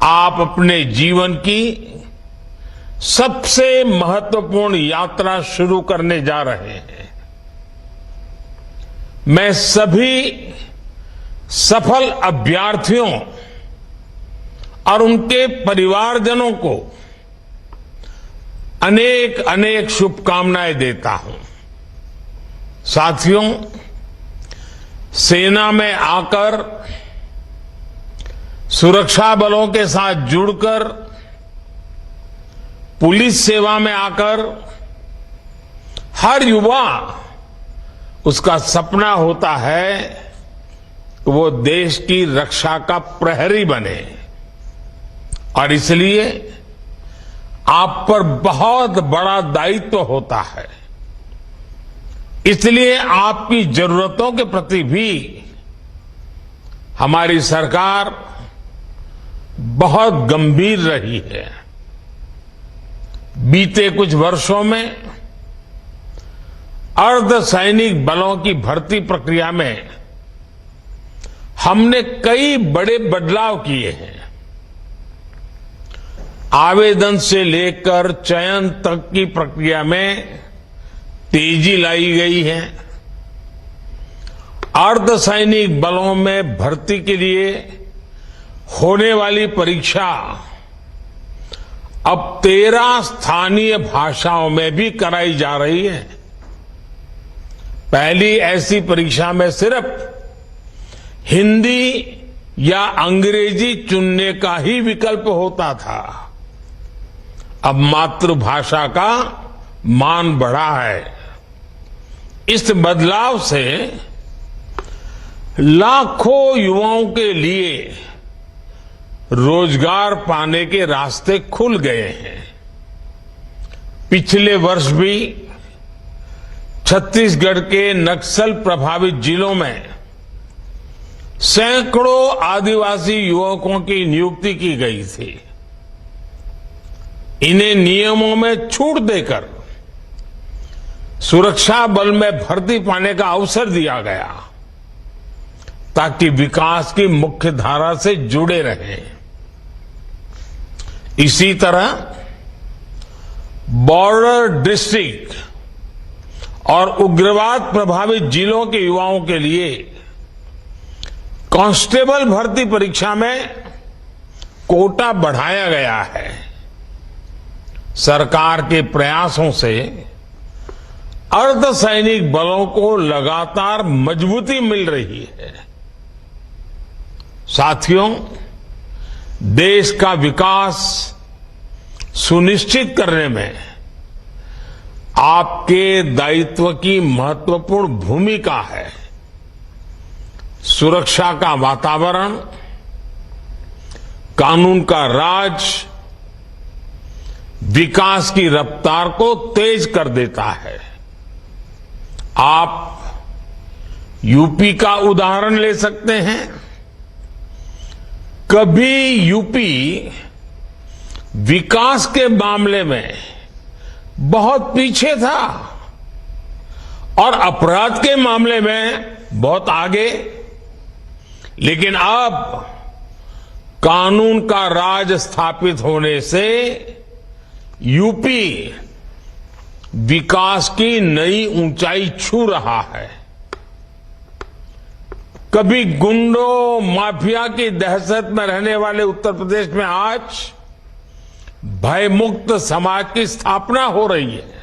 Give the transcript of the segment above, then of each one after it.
आप अपने जीवन की सबसे महत्वपूर्ण यात्रा शुरू करने जा रहे हैं। मैं सभी सफल अभ्यर्थियों और उनके परिवारजनों को अनेक अनेक शुभकामनाएं देता हूं। साथियों, सेना में आकर सुरक्षा बलों के साथ जुड़कर पुलिस सेवा में आकर हर युवा उसका सपना होता है कि वो देश की रक्षा का प्रहरी बने, और इसलिए आप पर बहुत बड़ा दायित्व होता है। इसलिए आपकी जरूरतों के प्रति भी हमारी सरकार बहुत गंभीर रही है। बीते कुछ वर्षों में अर्धसैनिक बलों की भर्ती प्रक्रिया में हमने कई बड़े बदलाव किए हैं। आवेदन से लेकर चयन तक की प्रक्रिया में तेजी लाई गई है। अर्धसैनिक बलों में भर्ती के लिए होने वाली परीक्षा अब 13 स्थानीय भाषाओं में भी कराई जा रही है। पहली ऐसी परीक्षा में सिर्फ हिंदी या अंग्रेजी चुनने का ही विकल्प होता था। अब मातृभाषा का मान बढ़ा है। इस बदलाव से लाखों युवाओं के लिए रोजगार पाने के रास्ते खुल गए हैं। पिछले वर्ष भी छत्तीसगढ़ के नक्सल प्रभावित जिलों में सैकड़ों आदिवासी युवकों की नियुक्ति की गई थी। इन्हें नियमों में छूट देकर सुरक्षा बल में भर्ती पाने का अवसर दिया गया ताकि विकास की मुख्य धारा से जुड़े रहें। इसी तरह बॉर्डर डिस्ट्रिक्ट और उग्रवाद प्रभावित जिलों के युवाओं के लिए कांस्टेबल भर्ती परीक्षा में कोटा बढ़ाया गया है। सरकार के प्रयासों से अर्धसैनिक बलों को लगातार मजबूती मिल रही है। साथियों, देश का विकास सुनिश्चित करने में आपके दायित्व की महत्वपूर्ण भूमिका है। सुरक्षा का वातावरण, कानून का राज विकास की रफ्तार को तेज कर देता है। आप यूपी का उदाहरण ले सकते हैं। कभी यूपी विकास के मामले में बहुत पीछे था और अपराध के मामले में बहुत आगे, लेकिन अब कानून का राज स्थापित होने से यूपी विकास की नई ऊंचाई छू रहा है। कभी गुंडों माफिया की दहशत में रहने वाले उत्तर प्रदेश में आज भयमुक्त समाज की स्थापना हो रही है।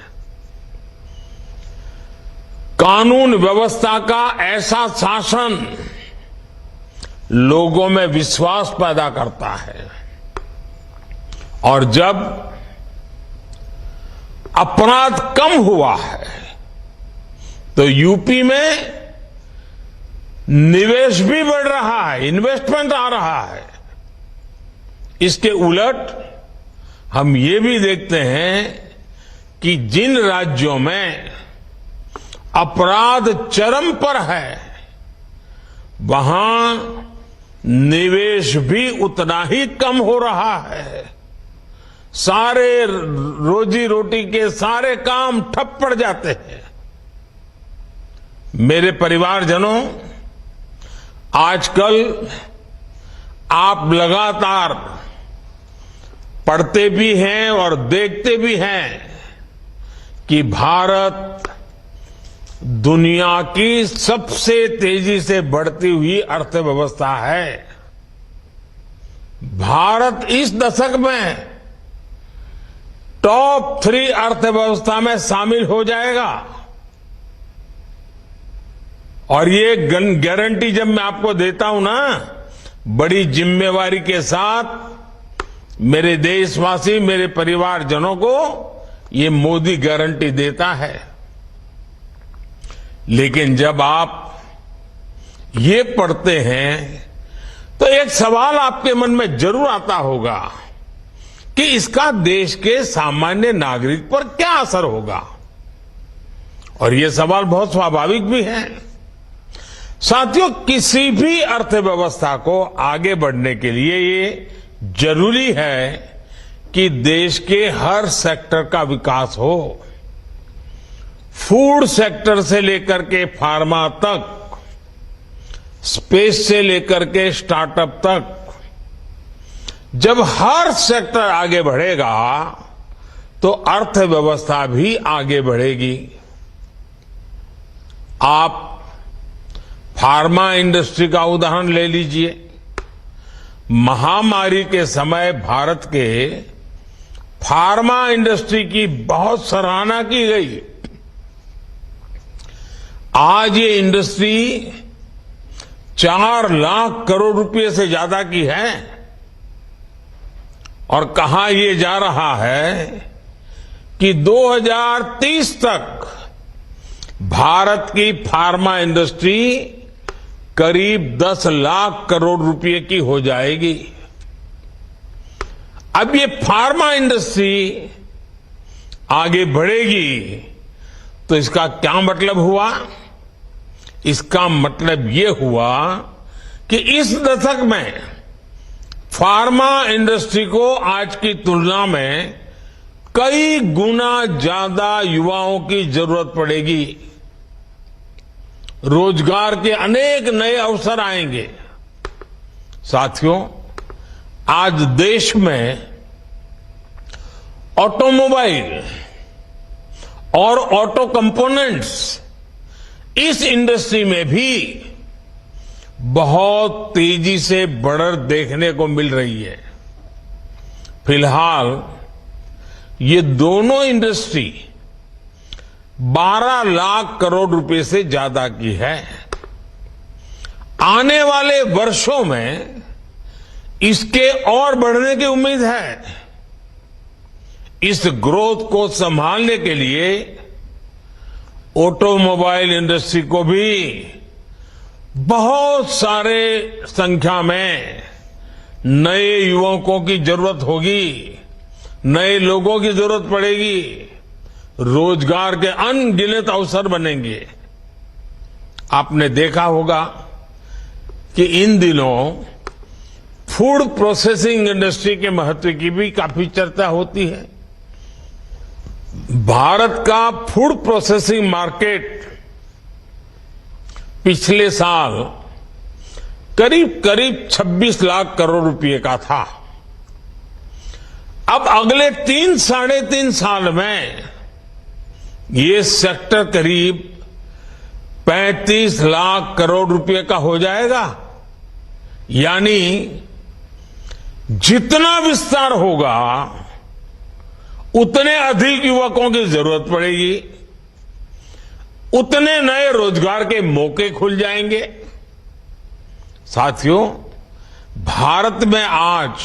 कानून व्यवस्था का ऐसा शासन लोगों में विश्वास पैदा करता है, और जब अपराध कम हुआ है तो यूपी में निवेश भी बढ़ रहा है, इन्वेस्टमेंट आ रहा है। इसके उलट हम ये भी देखते हैं कि जिन राज्यों में अपराध चरम पर है वहां निवेश भी उतना ही कम हो रहा है। सारे रोजी रोटी के सारे काम ठप पड़ जाते हैं। मेरे परिवारजनों, आजकल आप लगातार पढ़ते भी हैं और देखते भी हैं कि भारत दुनिया की सबसे तेजी से बढ़ती हुई अर्थव्यवस्था है। भारत इस दशक में टॉप 3 अर्थव्यवस्था में शामिल हो जाएगा। और ये गारंटी जब मैं आपको देता हूं ना, बड़ी जिम्मेवारी के साथ मेरे देशवासी, मेरे परिवारजनों को ये मोदी गारंटी देता है। लेकिन जब आप ये पढ़ते हैं तो एक सवाल आपके मन में जरूर आता होगा कि इसका देश के सामान्य नागरिक पर क्या असर होगा। और ये सवाल बहुत स्वाभाविक भी है। साथियों, किसी भी अर्थव्यवस्था को आगे बढ़ने के लिए ये जरूरी है कि देश के हर सेक्टर का विकास हो। फूड सेक्टर से लेकर के फार्मा तक, स्पेस से लेकर के स्टार्टअप तक, जब हर सेक्टर आगे बढ़ेगा तो अर्थव्यवस्था भी आगे बढ़ेगी। आप फार्मा इंडस्ट्री का उदाहरण ले लीजिए। महामारी के समय भारत के फार्मा इंडस्ट्री की बहुत सराहना की गई। आज ये इंडस्ट्री 4 लाख करोड़ रुपए से ज्यादा की है। और कहा यह जा रहा है कि 2030 तक भारत की फार्मा इंडस्ट्री करीब 10 लाख करोड़ रुपए की हो जाएगी। अब ये फार्मा इंडस्ट्री आगे बढ़ेगी तो इसका क्या मतलब हुआ? इसका मतलब ये हुआ कि इस दशक में फार्मा इंडस्ट्री को आज की तुलना में कई गुना ज्यादा युवाओं की जरूरत पड़ेगी। रोजगार के अनेक नए अवसर आएंगे। साथियों, आज देश में ऑटोमोबाइल और ऑटो कंपोनेंट्स, इस इंडस्ट्री में भी बहुत तेजी से बढ़त देखने को मिल रही है। फिलहाल ये दोनों इंडस्ट्री 12 लाख करोड़ रुपए से ज्यादा की है। आने वाले वर्षों में इसके और बढ़ने की उम्मीद है। इस ग्रोथ को संभालने के लिए ऑटोमोबाइल इंडस्ट्री को भी बहुत सारे संख्या में नए युवकों की जरूरत होगी, नए लोगों की जरूरत पड़ेगी, रोजगार के अनगिनत अवसर बनेंगे। आपने देखा होगा कि इन दिनों फूड प्रोसेसिंग इंडस्ट्री के महत्व की भी काफी चर्चा होती है। भारत का फूड प्रोसेसिंग मार्केट पिछले साल करीब 26 लाख करोड़ रुपए का था। अब अगले 3-3.5 साल में ये सेक्टर करीब 35 लाख करोड़ रुपए का हो जाएगा। यानी जितना विस्तार होगा उतने अधिक युवकों की जरूरत पड़ेगी, उतने नए रोजगार के मौके खुल जाएंगे। साथियों, भारत में आज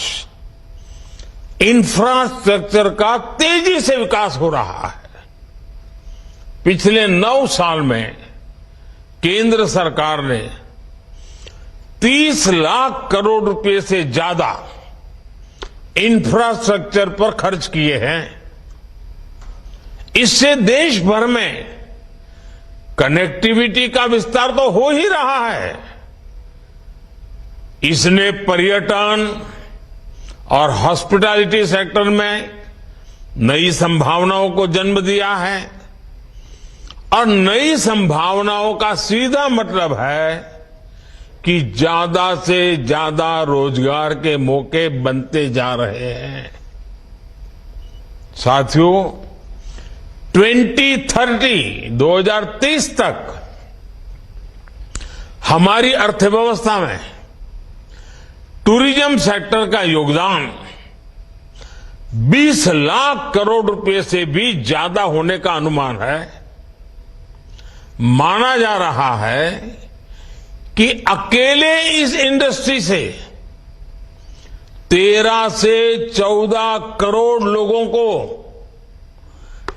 इंफ्रास्ट्रक्चर का तेजी से विकास हो रहा है। पिछले 9 साल में केंद्र सरकार ने 30 लाख करोड़ रुपए से ज्यादा इंफ्रास्ट्रक्चर पर खर्च किए हैं। इससे देश भर में कनेक्टिविटी का विस्तार तो हो ही रहा है। इसने पर्यटन और हॉस्पिटैलिटी सेक्टर में नई संभावनाओं को जन्म दिया है। और नई संभावनाओं का सीधा मतलब है कि ज्यादा से ज्यादा रोजगार के मौके बनते जा रहे हैं। साथियों, 2030 तक हमारी अर्थव्यवस्था में टूरिज्म सेक्टर का योगदान 20 लाख करोड़ रुपए से भी ज्यादा होने का अनुमान है। माना जा रहा है कि अकेले इस इंडस्ट्री से 13 से 14 करोड़ लोगों को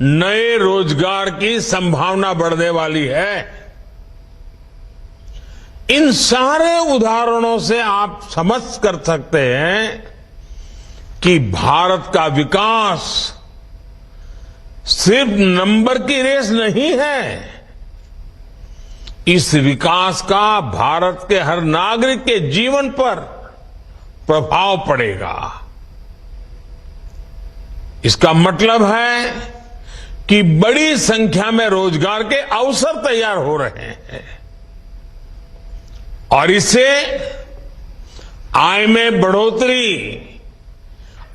नए रोजगार की संभावना बढ़ने वाली है। इन सारे उदाहरणों से आप समझ कर सकते हैं कि भारत का विकास सिर्फ नंबर की रेस नहीं है। इस विकास का भारत के हर नागरिक के जीवन पर प्रभाव पड़ेगा। इसका मतलब है कि बड़ी संख्या में रोजगार के अवसर तैयार हो रहे हैं और इससे आय में बढ़ोतरी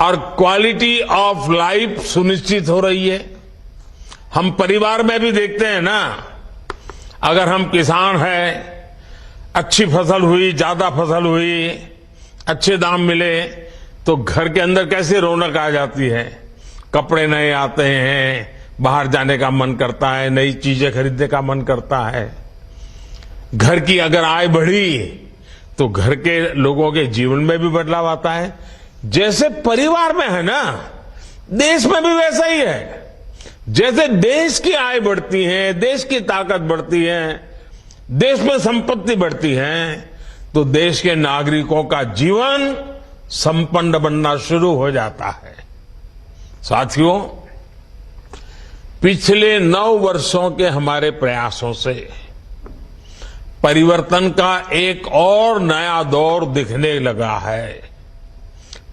और क्वालिटी ऑफ लाइफ सुनिश्चित हो रही है। हम परिवार में भी देखते हैं ना, अगर हम किसान हैं, अच्छी फसल हुई, ज्यादा फसल हुई, अच्छे दाम मिले तो घर के अंदर कैसे रौनक आ जाती है। कपड़े नए आते हैं, बाहर जाने का मन करता है, नई चीजें खरीदने का मन करता है। घर की अगर आय बढ़ी तो घर के लोगों के जीवन में भी बदलाव आता है। जैसे परिवार में है ना, देश में भी वैसा ही है। जैसे देश की आय बढ़ती है, देश की ताकत बढ़ती है, देश में संपत्ति बढ़ती है, तो देश के नागरिकों का जीवन संपन्न बनना शुरू हो जाता है। साथियों, पिछले 9 वर्षों के हमारे प्रयासों से परिवर्तन का एक और नया दौर दिखने लगा है।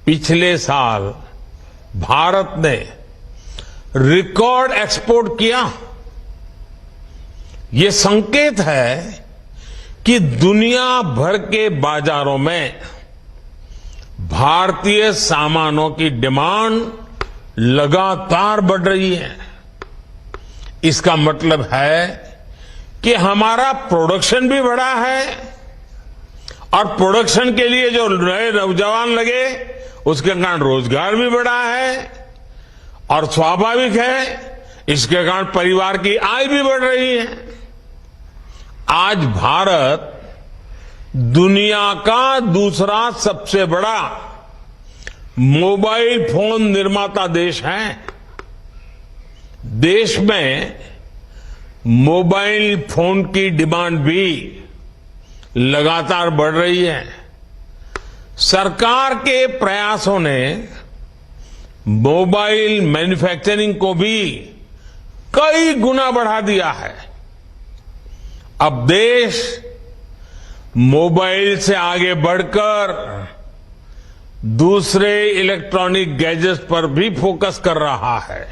पिछले साल भारत ने रिकॉर्ड एक्सपोर्ट किया। ये संकेत है कि दुनिया भर के बाजारों में भारतीय सामानों की डिमांड लगातार बढ़ रही है। इसका मतलब है कि हमारा प्रोडक्शन भी बढ़ा है और प्रोडक्शन के लिए जो नए नौजवान लगे उसके कारण रोजगार भी बढ़ा है और स्वाभाविक है इसके कारण परिवार की आय भी बढ़ रही है। आज भारत दुनिया का दूसरा सबसे बड़ा मोबाइल फोन निर्माता देश है। देश में मोबाइल फोन की डिमांड भी लगातार बढ़ रही है। सरकार के प्रयासों ने मोबाइल मैन्युफैक्चरिंग को भी कई गुना बढ़ा दिया है। अब देश मोबाइल से आगे बढ़कर दूसरे इलेक्ट्रॉनिक गैजेट्स पर भी फोकस कर रहा है।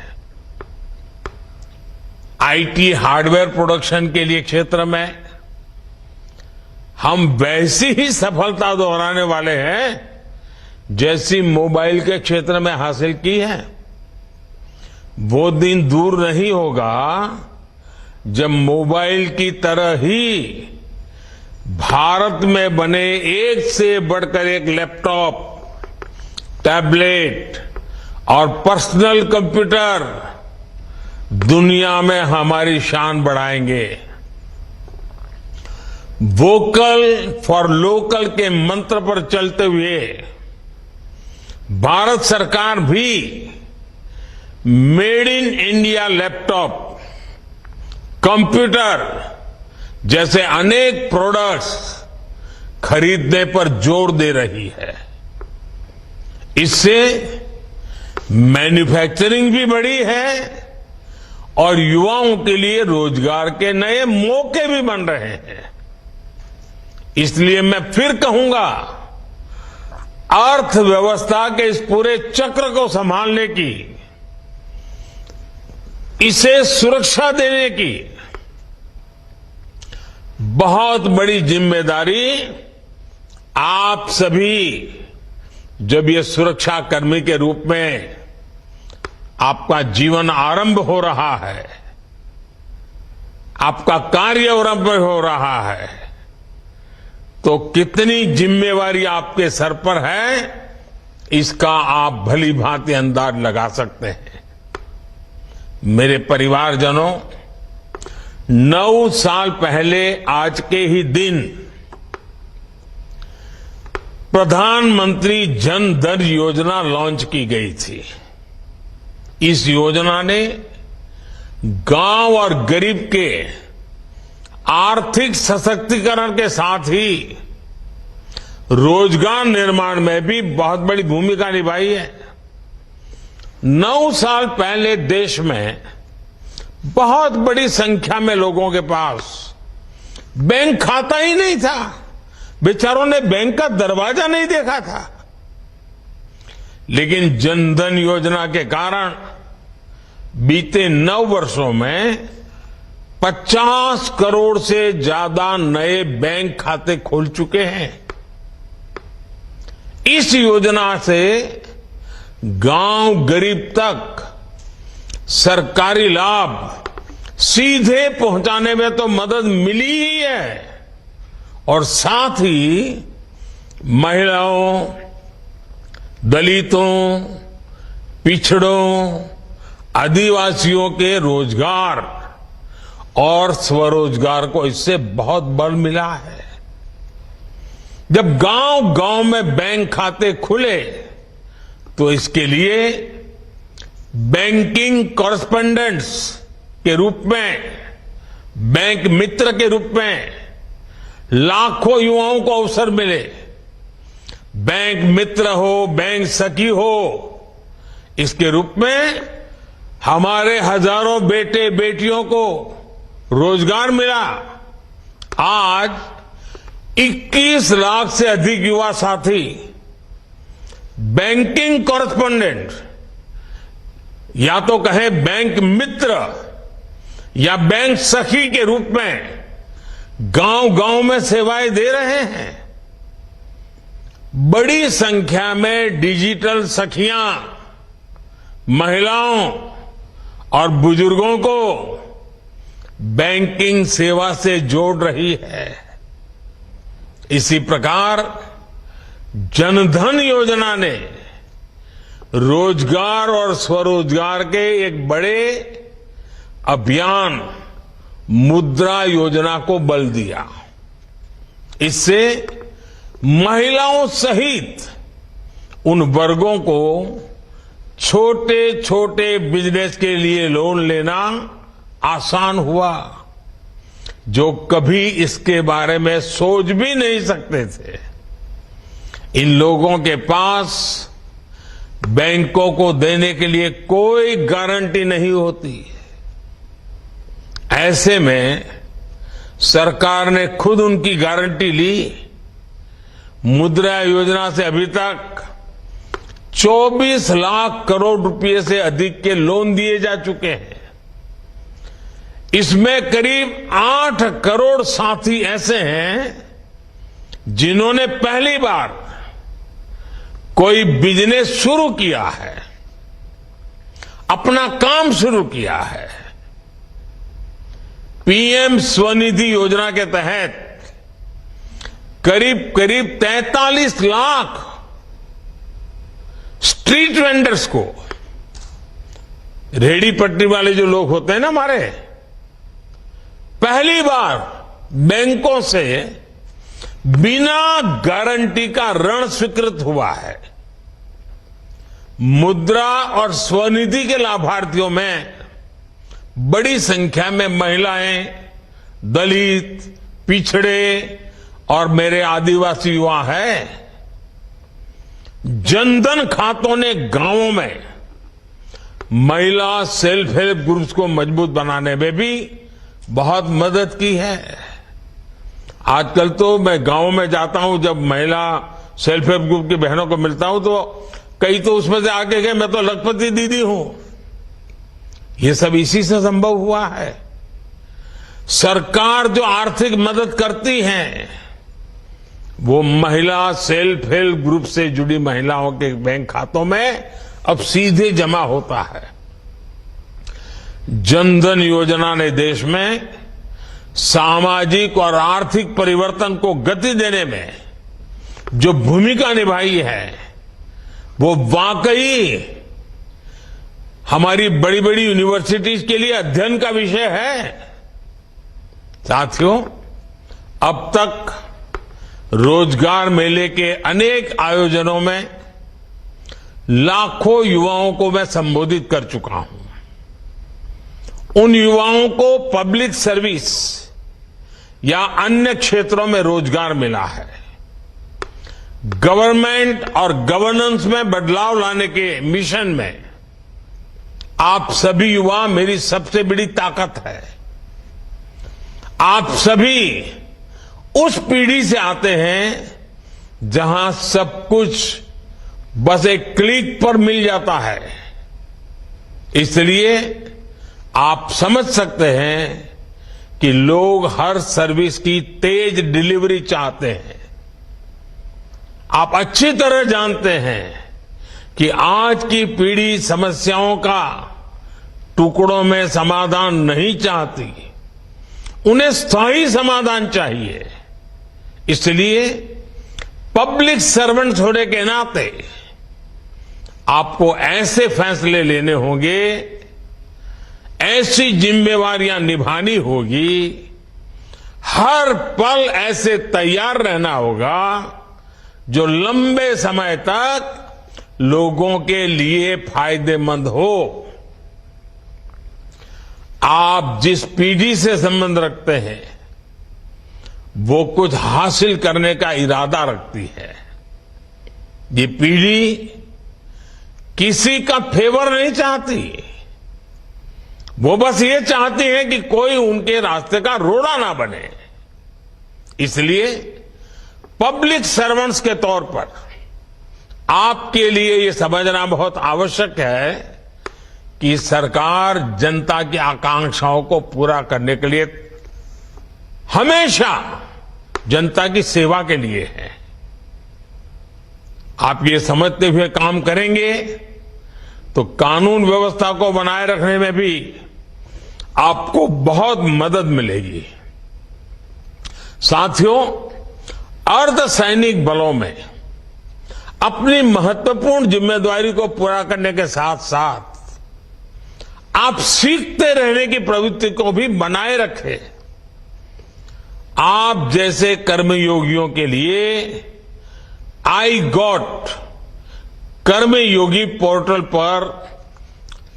आईटी हार्डवेयर प्रोडक्शन के लिए क्षेत्र में हम वैसी ही सफलता दोहराने वाले हैं जैसी मोबाइल के क्षेत्र में हासिल की है। वो दिन दूर नहीं होगा जब मोबाइल की तरह ही भारत में बने एक से बढ़कर एक लैपटॉप, टैबलेट और पर्सनल कंप्यूटर दुनिया में हमारी शान बढ़ाएंगे। वोकल फॉर लोकल के मंत्र पर चलते हुए भारत सरकार भी made in India laptop, computer जैसे अनेक प्रोडक्ट्स खरीदने पर जोर दे रही है। इससे मैन्युफैक्चरिंग भी बढ़ी है और युवाओं के लिए रोजगार के नए मौके भी बन रहे हैं। इसलिए मैं फिर कहूंगा, अर्थव्यवस्था के इस पूरे चक्र को संभालने की, इसे सुरक्षा देने की बहुत बड़ी जिम्मेदारी आप सभी, जब ये सुरक्षा कर्मी के रूप में आपका जीवन आरंभ हो रहा है, आपका कार्य आरंभ हो रहा है, तो कितनी जिम्मेवारी आपके सर पर है, इसका आप भली भांति अंदाज लगा सकते हैं। मेरे परिवारजनों, 9 साल पहले आज के ही दिन प्रधानमंत्री जन धन योजना लॉन्च की गई थी। इस योजना ने गांव और गरीब के आर्थिक सशक्तिकरण के साथ ही रोजगार निर्माण में भी बहुत बड़ी भूमिका निभाई है। 9 साल पहले देश में बहुत बड़ी संख्या में लोगों के पास बैंक खाता ही नहीं था, बेचारों ने बैंक का दरवाजा नहीं देखा था। लेकिन जनधन योजना के कारण बीते 9 वर्षों में 50 करोड़ से ज्यादा नए बैंक खाते खुल चुके हैं। इस योजना से गांव गरीब तक सरकारी लाभ सीधे पहुंचाने में तो मदद मिली ही है, और साथ ही महिलाओं, दलितों, पिछड़ों, आदिवासियों के रोजगार और स्वरोजगार को इससे बहुत बल मिला है। जब गांव गांव में बैंक खाते खुले तो इसके लिए बैंकिंग कॉरेस्पोंडेंट्स के रूप में, बैंक मित्र के रूप में लाखों युवाओं को अवसर मिले। बैंक मित्र हो, बैंक सखी हो, इसके रूप में हमारे हजारों बेटे बेटियों को रोजगार मिला। आज 21 लाख से अधिक युवा साथी बैंकिंग कॉरेस्पोंडेंट, या तो कहें बैंक मित्र या बैंक सखी के रूप में गांव गांव में सेवाएं दे रहे हैं। बड़ी संख्या में डिजिटल सखियां महिलाओं और बुजुर्गों को बैंकिंग सेवा से जोड़ रही है। इसी प्रकार जनधन योजना ने रोजगार और स्वरोजगार के एक बड़े अभियान मुद्रा योजना को बल दिया। इससे महिलाओं सहित उन वर्गों को छोटे छोटे बिजनेस के लिए लोन लेना आसान हुआ जो कभी इसके बारे में सोच भी नहीं सकते थे। इन लोगों के पास बैंकों को देने के लिए कोई गारंटी नहीं होती। ऐसे में सरकार ने खुद उनकी गारंटी ली। मुद्रा योजना से अभी तक 24 लाख करोड़ रुपए से अधिक के लोन दिए जा चुके हैं। इसमें करीब 8 करोड़ साथी ऐसे हैं जिन्होंने पहली बार कोई बिजनेस शुरू किया है, अपना काम शुरू किया है। पीएम स्वनिधि योजना के तहत करीब करीब 43 लाख स्ट्रीट वेंडर्स को, रेहड़ी पटरी वाले जो लोग होते हैं ना हमारे, पहली बार बैंकों से बिना गारंटी का ऋण स्वीकृत हुआ है। मुद्रा और स्वनिधि के लाभार्थियों में बड़ी संख्या में महिलाएं, दलित, पिछड़े और मेरे आदिवासी युवा हैं। जनधन खातों ने गांवों में महिला सेल्फ हेल्प ग्रुप्स को मजबूत बनाने में भी बहुत मदद की है। आजकल तो मैं गांव में जाता हूं, जब महिला सेल्फ हेल्प ग्रुप की बहनों को मिलता हूं तो कई तो उसमें से आगे गए, मैं तो लखपति दीदी हूं। ये सब इसी से संभव हुआ है। सरकार जो आर्थिक मदद करती है वो महिला सेल्फ हेल्प ग्रुप से जुड़ी महिलाओं के बैंक खातों में अब सीधे जमा होता है। जनधन योजना ने देश में सामाजिक और आर्थिक परिवर्तन को गति देने में जो भूमिका निभाई है वो वाकई हमारी बड़ी बड़ी यूनिवर्सिटीज के लिए अध्ययन का विषय है। साथियों, अब तक रोजगार मेले के अनेक आयोजनों में लाखों युवाओं को मैं संबोधित कर चुका हूं। उन युवाओं को पब्लिक सर्विस या अन्य क्षेत्रों में रोजगार मिला है। गवर्नमेंट और गवर्नेंस में बदलाव लाने के मिशन में आप सभी युवा मेरी सबसे बड़ी ताकत है। आप सभी उस पीढ़ी से आते हैं जहां सब कुछ बस एक क्लिक पर मिल जाता है। इसलिए आप समझ सकते हैं कि लोग हर सर्विस की तेज डिलीवरी चाहते हैं। आप अच्छी तरह जानते हैं कि आज की पीढ़ी समस्याओं का टुकड़ों में समाधान नहीं चाहती, उन्हें स्थायी समाधान चाहिए। इसलिए पब्लिक सर्वेंट्स होने के नाते आपको ऐसे फैसले लेने होंगे, ऐसी जिम्मेवारियां निभानी होगी, हर पल ऐसे तैयार रहना होगा जो लंबे समय तक लोगों के लिए फायदेमंद हो। आप जिस पीढ़ी से संबंध रखते हैं वो कुछ हासिल करने का इरादा रखती है। ये पीढ़ी किसी का फेवर नहीं चाहती, वो बस ये चाहती है कि कोई उनके रास्ते का रोड़ा ना बने। इसलिए पब्लिक सर्वेंट्स के तौर पर आपके लिए ये समझना बहुत आवश्यक है कि सरकार जनता की आकांक्षाओं को पूरा करने के लिए हमेशा जनता की सेवा के लिए है। आप ये समझते हुए काम करेंगे तो कानून व्यवस्था को बनाए रखने में भी आपको बहुत मदद मिलेगी। साथियों, अर्धसैनिक बलों में अपनी महत्वपूर्ण जिम्मेदारी को पूरा करने के साथ साथ आप सीखते रहने की प्रवृत्ति को भी बनाए रखें। आप जैसे कर्मयोगियों के लिए आई गॉट कर्मयोगी पोर्टल पर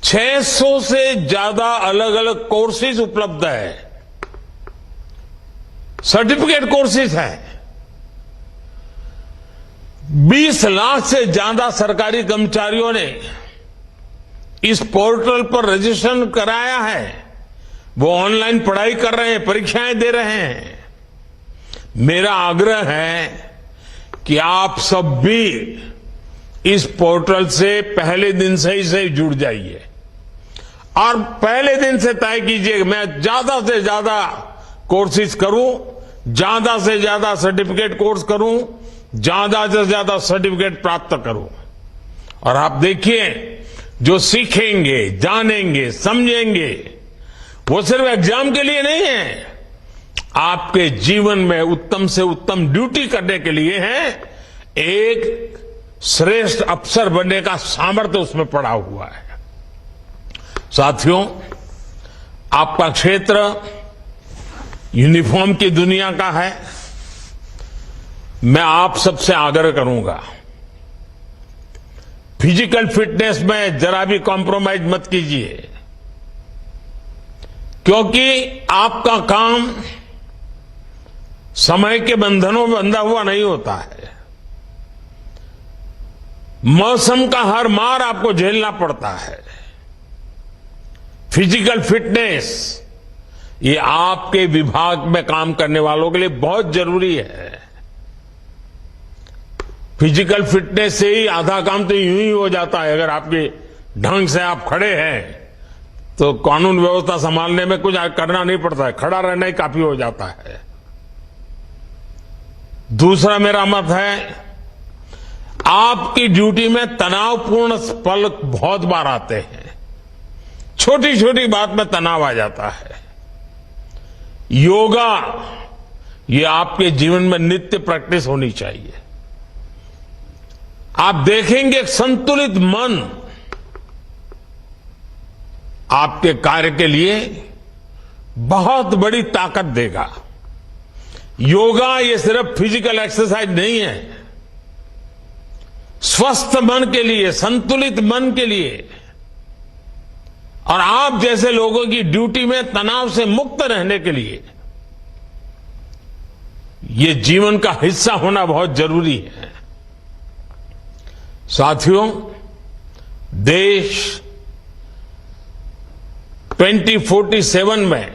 600 से ज्यादा अलग अलग कोर्सेज उपलब्ध है, सर्टिफिकेट कोर्सेज हैं। 20 लाख से ज्यादा सरकारी कर्मचारियों ने इस पोर्टल पर रजिस्ट्रेशन कराया है। वो ऑनलाइन पढ़ाई कर रहे हैं, परीक्षाएं दे रहे हैं। मेरा आग्रह है कि आप सब भी इस पोर्टल से पहले दिन से जुड़ जाइए और पहले दिन से तय कीजिए कि मैं ज्यादा से ज्यादा कोर्सेज करूं, ज्यादा से ज्यादा सर्टिफिकेट कोर्स करूं, ज्यादा से ज्यादा सर्टिफिकेट प्राप्त करूं। और आप देखिए, जो सीखेंगे, जानेंगे, समझेंगे, वो सिर्फ एग्जाम के लिए नहीं है, आपके जीवन में उत्तम से उत्तम ड्यूटी करने के लिए है। एक श्रेष्ठ अफसर बनने का सामर्थ्य उसमें पड़ा हुआ है। साथियों, आपका क्षेत्र यूनिफॉर्म की दुनिया का है। मैं आप सबसे आग्रह करूंगा, फिजिकल फिटनेस में जरा भी कॉम्प्रोमाइज मत कीजिए, क्योंकि आपका काम समय के बंधनों में बंधा हुआ नहीं होता है। मौसम का हर मार आपको झेलना पड़ता है। फिजिकल फिटनेस ये आपके विभाग में काम करने वालों के लिए बहुत जरूरी है। फिजिकल फिटनेस से ही आधा काम तो यूं ही हो जाता है। अगर आपके ढंग से आप खड़े हैं तो कानून व्यवस्था संभालने में कुछ करना नहीं पड़ता है, खड़ा रहना ही काफी हो जाता है। दूसरा मेरा मत है, आपकी ड्यूटी में तनावपूर्ण पल बहुत बार आते हैं। छोटी छोटी बात में तनाव आ जाता है। योगा ये आपके जीवन में नित्य प्रैक्टिस होनी चाहिए। आप देखेंगे एक संतुलित मन आपके कार्य के लिए बहुत बड़ी ताकत देगा। योगा ये सिर्फ फिजिकल एक्सरसाइज नहीं है। स्वस्थ मन के लिए, संतुलित मन के लिए और आप जैसे लोगों की ड्यूटी में तनाव से मुक्त रहने के लिए ये जीवन का हिस्सा होना बहुत जरूरी है। साथियों, देश 2047 में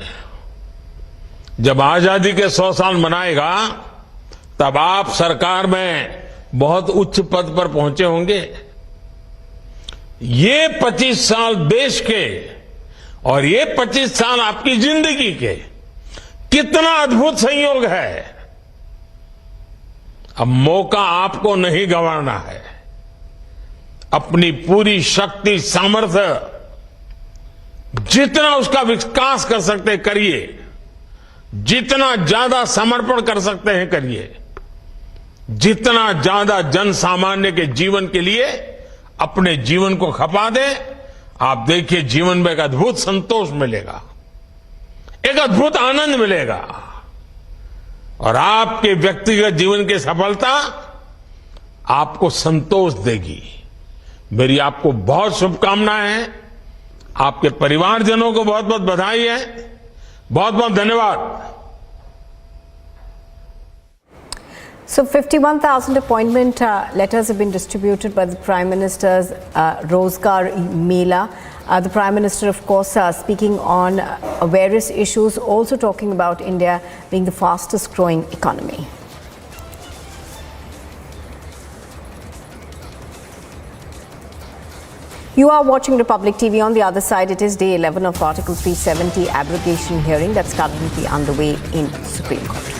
जब आजादी के 100 साल मनाएगा तब आप सरकार में बहुत उच्च पद पर पहुंचे होंगे। ये 25 साल देश के और ये 25 साल आपकी जिंदगी के कितना अद्भुत संयोग है। अब मौका आपको नहीं गंवाना है। अपनी पूरी शक्ति, सामर्थ्य, जितना उसका विकास कर सकते हैं करिए, जितना ज्यादा समर्पण कर सकते हैं करिए, जितना ज्यादा जन सामान्य के जीवन के लिए अपने जीवन को खपा दें। आप देखिए जीवन में एक अद्भुत संतोष मिलेगा, एक अद्भुत आनंद मिलेगा और आपके व्यक्तिगत जीवन की सफलता आपको संतोष देगी। मेरी आपको बहुत शुभकामनाएं हैं। आपके परिवारजनों को बहुत बहुत बधाई है। बहुत बहुत धन्यवाद। So 51,000 appointment letters have been distributed by the Prime Minister's Rozgar Mela. The Prime Minister, of course, speaking on various issues, also talking about India being the fastest growing economy. You are watching Republic TV. On the other side, it is day 11 of Article 370 abrogation hearing that's currently underway in Supreme Court.